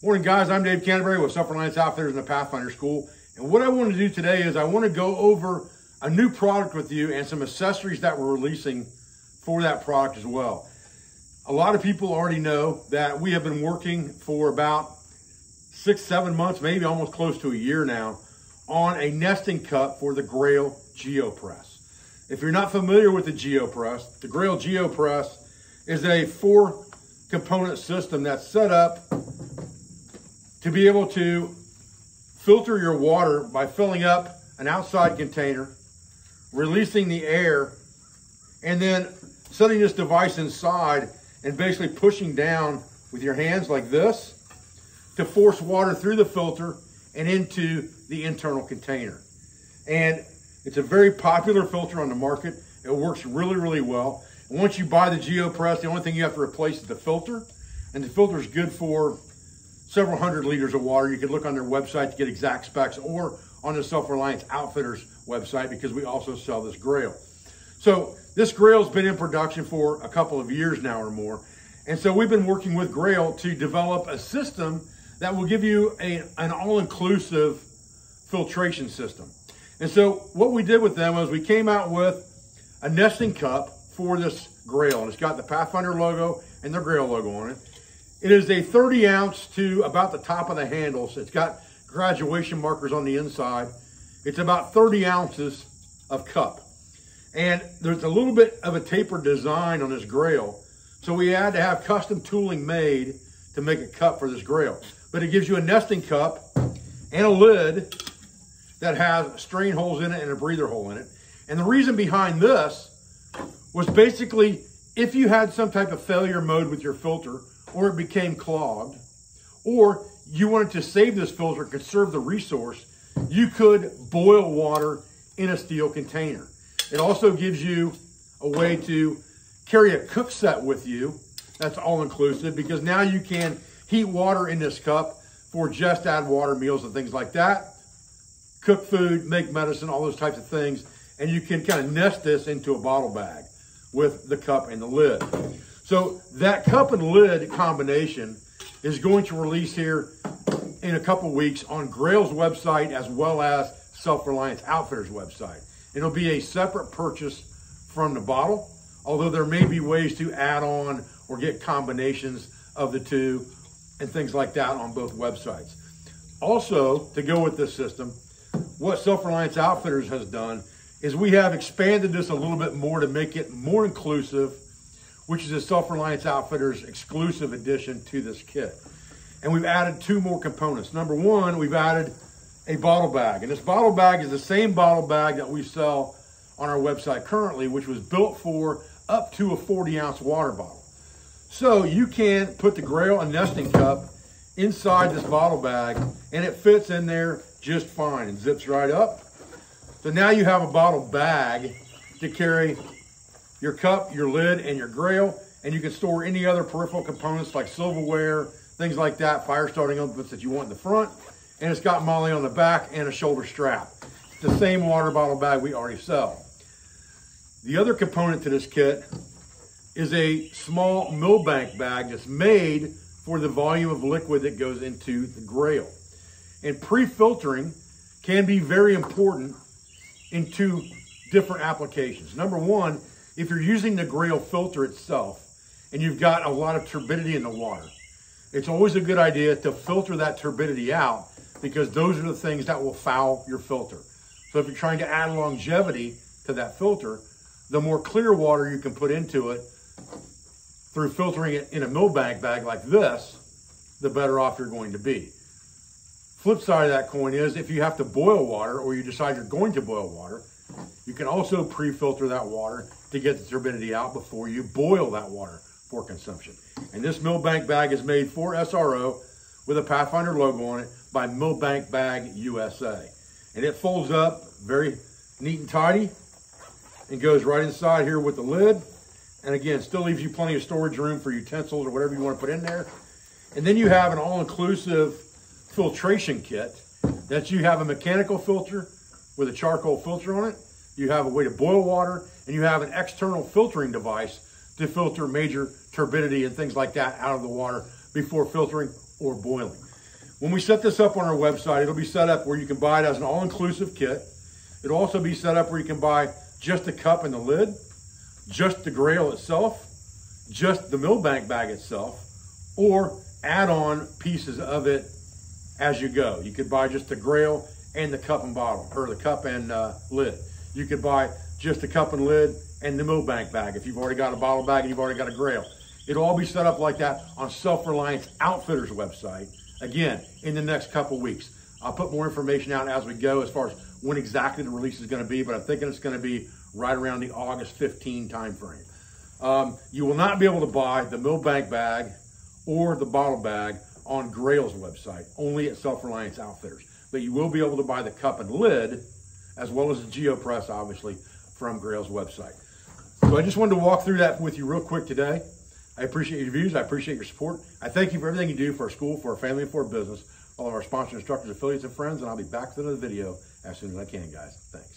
Morning guys, I'm Dave Canterbury with SelfReliance Outfitters in the Pathfinder School. And what I want to do today is I want to go over a new product with you and some accessories that we're releasing for that product as well. A lot of people already know that we have been working for about 6-7 months, maybe almost close to a year now, on a nesting cup for the Grayl Geopress. If you're not familiar with the Geopress, the Grayl Geopress is a 4-component system that's set up to be able to filter your water by filling up an outside container, releasing the air, and then setting this device inside and basically pushing down with your hands like this to force water through the filter and into the internal container. And it's a very popular filter on the market. It works really, really well. And once you buy the Geopress, the only thing you have to replace is the filter. And the filter is good for several hundred liters of water. You can look on their website to get exact specs, or on the SelfReliance Outfitters website, because we also sell this Grayl. So this Grayl's been in production for a couple of years now or more. And so we've been working with Grayl to develop a system that will give you an all-inclusive filtration system. And so what we did with them was we came out with a nesting cup for this Grayl, and it's got the Pathfinder logo and the Grayl logo on it. It is a 30 ounce to about the top of the handle. So it's got graduation markers on the inside. It's about 30 ounces of cup. And there's a little bit of a tapered design on this Grayl. So we had to have custom tooling made to make a cup for this Grayl. But it gives you a nesting cup and a lid that has strain holes in it and a breather hole in it. And the reason behind this was basically if you had some type of failure mode with your filter, or it became clogged, or you wanted to save this filter, conserve the resource, you could boil water in a steel container. It also gives you a way to carry a cook set with you. That's all inclusive, because now you can heat water in this cup for just add water meals and things like that. Cook food, make medicine, all those types of things. And you can kind of nest this into a bottle bag with the cup and the lid. So that cup and lid combination is going to release here in a couple weeks on Grayl's website, as well as SelfReliance Outfitters website. It'll be a separate purchase from the bottle, although there may be ways to add on or get combinations of the two and things like that on both websites. Also, to go with this system, what SelfReliance Outfitters has done is we have expanded this a little bit more to make it more inclusive, which is a SelfReliance Outfitters exclusive addition to this kit. And we've added 2 more components. Number 1, we've added a bottle bag. And this bottle bag is the same bottle bag that we sell on our website currently, which was built for up to a 40-ounce water bottle. So you can put the Grayl and nesting cup inside this bottle bag, and it fits in there just fine and zips right up. So now you have a bottle bag to carry your cup, your lid, and your Grayl, and you can store any other peripheral components like silverware, things like that, fire starting implements that you want in the front. And it's got MOLLE on the back and a shoulder strap. It's the same water bottle bag we already sell. The other component to this kit is a small millbank bag that's made for the volume of liquid that goes into the Grayl. And pre-filtering can be very important in 2 different applications. Number 1, if you're using the Grayl filter itself and you've got a lot of turbidity in the water, it's always a good idea to filter that turbidity out, because those are the things that will foul your filter. So if you're trying to add longevity to that filter, the more clear water you can put into it through filtering it in a millbank bag like this, the better off you're going to be. Flip side of that coin is if you have to boil water, or you decide you're going to boil water, you can also pre-filter that water to get the turbidity out before you boil that water for consumption. And this millbank bag is made for SRO with a Pathfinder logo on it by Millbank Bag USA. And it folds up very neat and tidy and goes right inside here with the lid. And again, still leaves you plenty of storage room for utensils or whatever you want to put in there. And then you have an all-inclusive filtration kit that you have a mechanical filter with a charcoal filter on it. You have a way to boil water, and you have an external filtering device to filter major turbidity and things like that out of the water before filtering or boiling. When we set this up on our website, it'll be set up where you can buy it as an all-inclusive kit. It'll also be set up where you can buy just the cup and the lid, just the Grayl itself, just the Millbank bag itself, or add on pieces of it as you go. You could buy just the Grayl and the cup and bottle, or the cup and lid. You could buy just the cup and lid and the Millbank bag if you've already got a bottle bag and you've already got a Grayl. It'll all be set up like that on SelfReliance Outfitters website, again, in the next couple weeks. I'll put more information out as we go as far as when exactly the release is going to be, but I'm thinking it's going to be right around the August 15 time frame. You will not be able to buy the Millbank bag or the bottle bag on Grayl's website, only at SelfReliance Outfitters. But you will be able to buy the cup and lid, as well as the Geopress, obviously, from Grayl's website. So I just wanted to walk through that with you real quick today. I appreciate your views. I appreciate your support. I thank you for everything you do for our school, for our family, and for our business, all of our sponsors, instructors, affiliates, and friends, and I'll be back with another video as soon as I can, guys. Thanks.